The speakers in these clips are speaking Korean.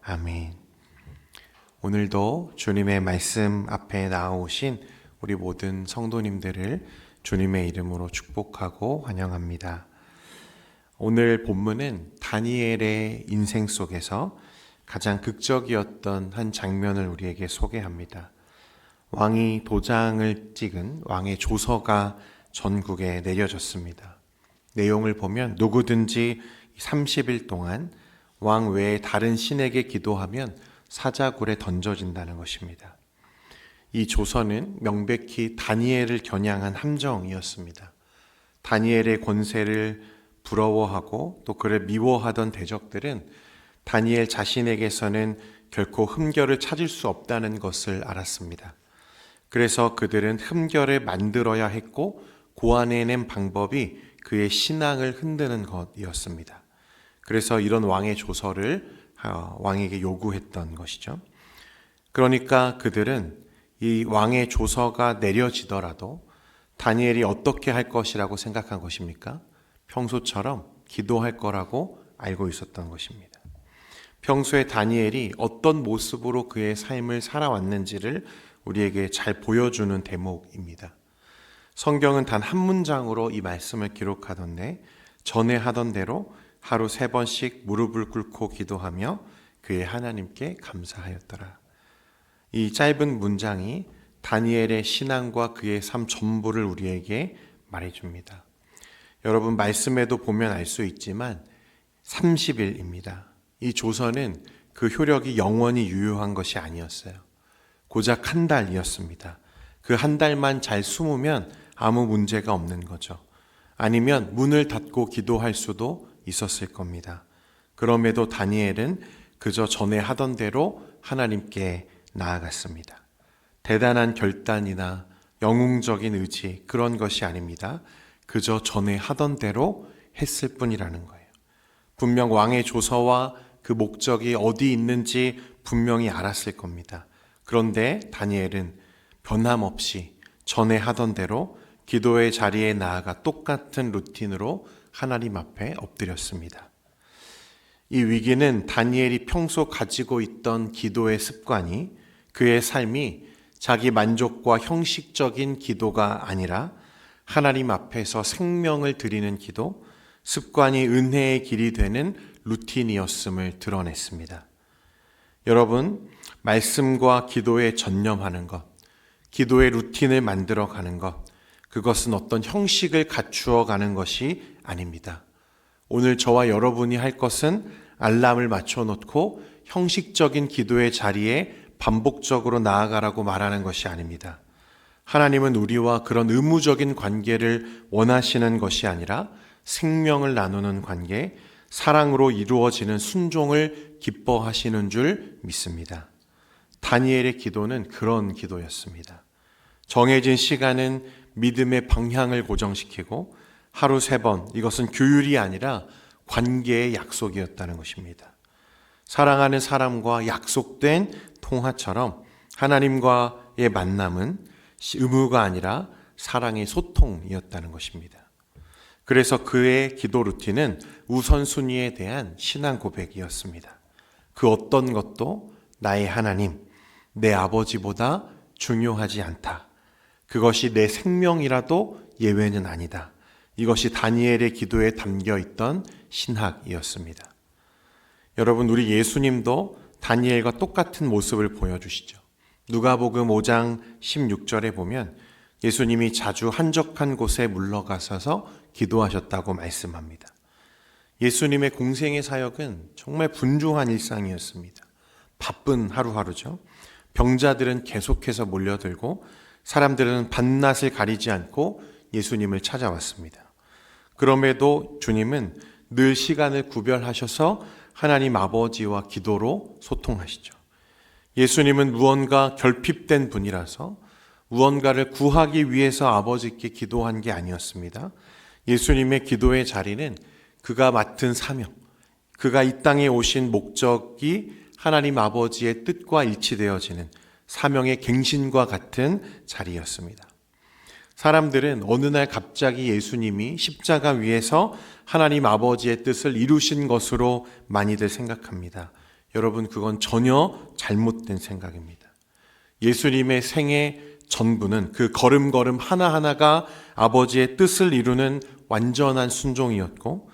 아멘. 오늘도 주님의 말씀 앞에 나오신 우리 모든 성도님들을 주님의 이름으로 축복하고 환영합니다. 오늘 본문은 다니엘의 인생 속에서 가장 극적이었던 한 장면을 우리에게 소개합니다. 왕이 도장을 찍은 왕의 조서가 전국에 내려졌습니다. 내용을 보면 누구든지 30일 동안 왕 외에 다른 신에게 기도하면 사자굴에 던져진다는 것입니다. 이 조서는 명백히 다니엘을 겨냥한 함정이었습니다. 다니엘의 권세를 부러워하고 또 그를 미워하던 대적들은 다니엘 자신에게서는 결코 흠결을 찾을 수 없다는 것을 알았습니다. 그래서 그들은 흠결을 만들어야 했고 고안해낸 방법이 그의 신앙을 흔드는 것이었습니다. 그래서 이런 왕의 조서를 왕에게 요구했던 것이죠. 그러니까 그들은 이 왕의 조서가 내려지더라도 다니엘이 어떻게 할 것이라고 생각한 것입니까? 평소처럼 기도할 거라고 알고 있었던 것입니다. 평소에 다니엘이 어떤 모습으로 그의 삶을 살아왔는지를 우리에게 잘 보여주는 대목입니다. 성경은 단 한 문장으로 이 말씀을 기록하던데 전에 하던 대로 하루 3번씩 무릎을 꿇고 기도하며 그의 하나님께 감사하였더라. 이 짧은 문장이 다니엘의 신앙과 그의 삶 전부를 우리에게 말해줍니다. 여러분 말씀에도 보면 알 수 있지만 30일입니다. 이 조서는 그 효력이 영원히 유효한 것이 아니었어요. 고작 한 달이었습니다. 그 한 달만 잘 숨으면 아무 문제가 없는 거죠. 아니면 문을 닫고 기도할 수도 있었을 겁니다. 그럼에도 다니엘은 그저 전에 하던 대로 하나님께 나아갔습니다. 대단한 결단이나 영웅적인 의지 그런 것이 아닙니다. 그저 전에 하던 대로 했을 뿐이라는 거예요. 분명 왕의 조서와 그 목적이 어디 있는지 분명히 알았을 겁니다. 그런데 다니엘은 변함없이 전에 하던 대로 기도의 자리에 나아가 똑같은 루틴으로 하나님 앞에 엎드렸습니다. 이 위기는 다니엘이 평소 가지고 있던 기도의 습관이 그의 삶이 자기 만족과 형식적인 기도가 아니라 하나님 앞에서 생명을 드리는 기도, 습관이 은혜의 길이 되는 루틴이었음을 드러냈습니다. 여러분, 말씀과 기도에 전념하는 것, 기도의 루틴을 만들어가는 것, 그것은 어떤 형식을 갖추어 가는 것이 아닙니다. 오늘 저와 여러분이 할 것은 알람을 맞춰놓고 형식적인 기도의 자리에 반복적으로 나아가라고 말하는 것이 아닙니다. 하나님은 우리와 그런 의무적인 관계를 원하시는 것이 아니라 생명을 나누는 관계, 사랑으로 이루어지는 순종을 기뻐하시는 줄 믿습니다. 다니엘의 기도는 그런 기도였습니다. 정해진 시간은 믿음의 방향을 고정시키고 하루 3번, 이것은 규율이 아니라 관계의 약속이었다는 것입니다. 사랑하는 사람과 약속된 통화처럼 하나님과의 만남은 의무가 아니라 사랑의 소통이었다는 것입니다. 그래서 그의 기도 루틴은 우선순위에 대한 신앙 고백이었습니다. 그 어떤 것도 나의 하나님, 내 아버지보다 중요하지 않다. 그것이 내 생명이라도 예외는 아니다. 이것이 다니엘의 기도에 담겨 있던 신학이었습니다. 여러분, 우리 예수님도 다니엘과 똑같은 모습을 보여주시죠. 누가복음 5장 16절에 보면 예수님이 자주 한적한 곳에 물러가셔서 기도하셨다고 말씀합니다. 예수님의 공생의 사역은 정말 분주한 일상이었습니다. 바쁜 하루하루죠. 병자들은 계속해서 몰려들고 사람들은 밤낮을 가리지 않고 예수님을 찾아왔습니다. 그럼에도 주님은 늘 시간을 구별하셔서 하나님 아버지와 기도로 소통하시죠. 예수님은 무언가 결핍된 분이라서 무언가를 구하기 위해서 아버지께 기도한 게 아니었습니다. 예수님의 기도의 자리는 그가 맡은 사명, 그가 이 땅에 오신 목적이 하나님 아버지의 뜻과 일치되어지는 사명의 갱신과 같은 자리였습니다. 사람들은 어느 날 갑자기 예수님이 십자가 위에서 하나님 아버지의 뜻을 이루신 것으로 많이들 생각합니다. 여러분, 그건 전혀 잘못된 생각입니다. 예수님의 생애 전부는 그 걸음걸음 하나하나가 아버지의 뜻을 이루는 완전한 순종이었고,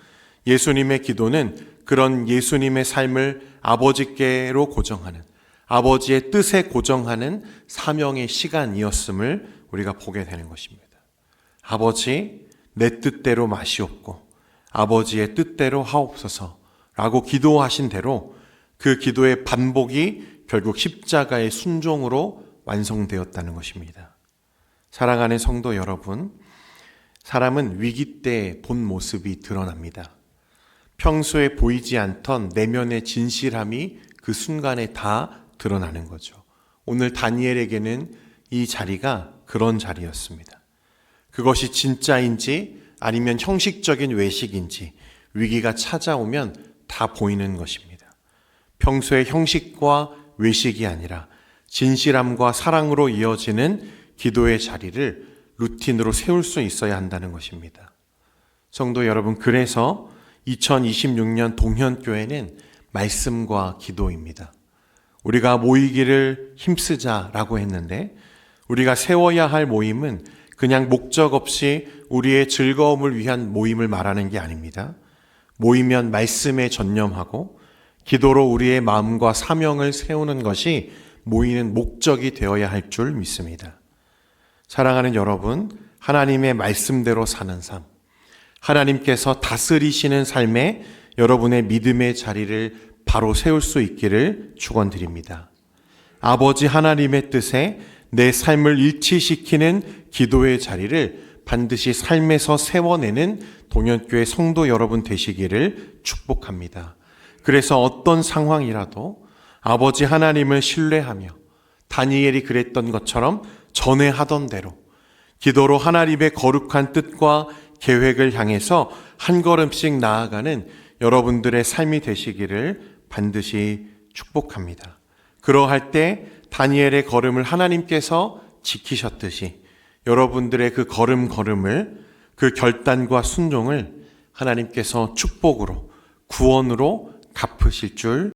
예수님의 기도는 그런 예수님의 삶을 아버지께로 고정하는, 아버지의 뜻에 고정하는 사명의 시간이었음을 우리가 보게 되는 것입니다. 아버지, 내 뜻대로 마시옵고 아버지의 뜻대로 하옵소서 라고 기도하신 대로 그 기도의 반복이 결국 십자가의 순종으로 완성되었다는 것입니다. 사랑하는 성도 여러분, 사람은 위기 때 본 모습이 드러납니다. 평소에 보이지 않던 내면의 진실함이 그 순간에 다 드러나는 거죠. 오늘 다니엘에게는 이 자리가 그런 자리였습니다. 그것이 진짜인지 아니면 형식적인 외식인지 위기가 찾아오면 다 보이는 것입니다. 평소의 형식과 외식이 아니라 진실함과 사랑으로 이어지는 기도의 자리를 루틴으로 세울 수 있어야 한다는 것입니다. 성도 여러분, 그래서 2026년 동현교회는 말씀과 기도입니다. 우리가 모이기를 힘쓰자라고 했는데, 우리가 세워야 할 모임은 그냥 목적 없이 우리의 즐거움을 위한 모임을 말하는 게 아닙니다. 모이면 말씀에 전념하고 기도로 우리의 마음과 사명을 세우는 것이 모이는 목적이 되어야 할 줄 믿습니다. 사랑하는 여러분, 하나님의 말씀대로 사는 삶, 하나님께서 다스리시는 삶에 여러분의 믿음의 자리를 바로 세울 수 있기를 축원드립니다. 아버지 하나님의 뜻에 내 삶을 일치시키는 기도의 자리를 반드시 삶에서 세워내는 동현교회 성도 여러분 되시기를 축복합니다. 그래서 어떤 상황이라도 아버지 하나님을 신뢰하며 다니엘이 그랬던 것처럼 전에 하던 대로 기도로 하나님의 거룩한 뜻과 계획을 향해서 한 걸음씩 나아가는 여러분들의 삶이 되시기를 반드시 축복합니다. 그러할 때 다니엘의 걸음을 하나님께서 지키셨듯이 여러분들의 그 걸음걸음을, 그 결단과 순종을 하나님께서 축복으로, 구원으로 갚으실 줄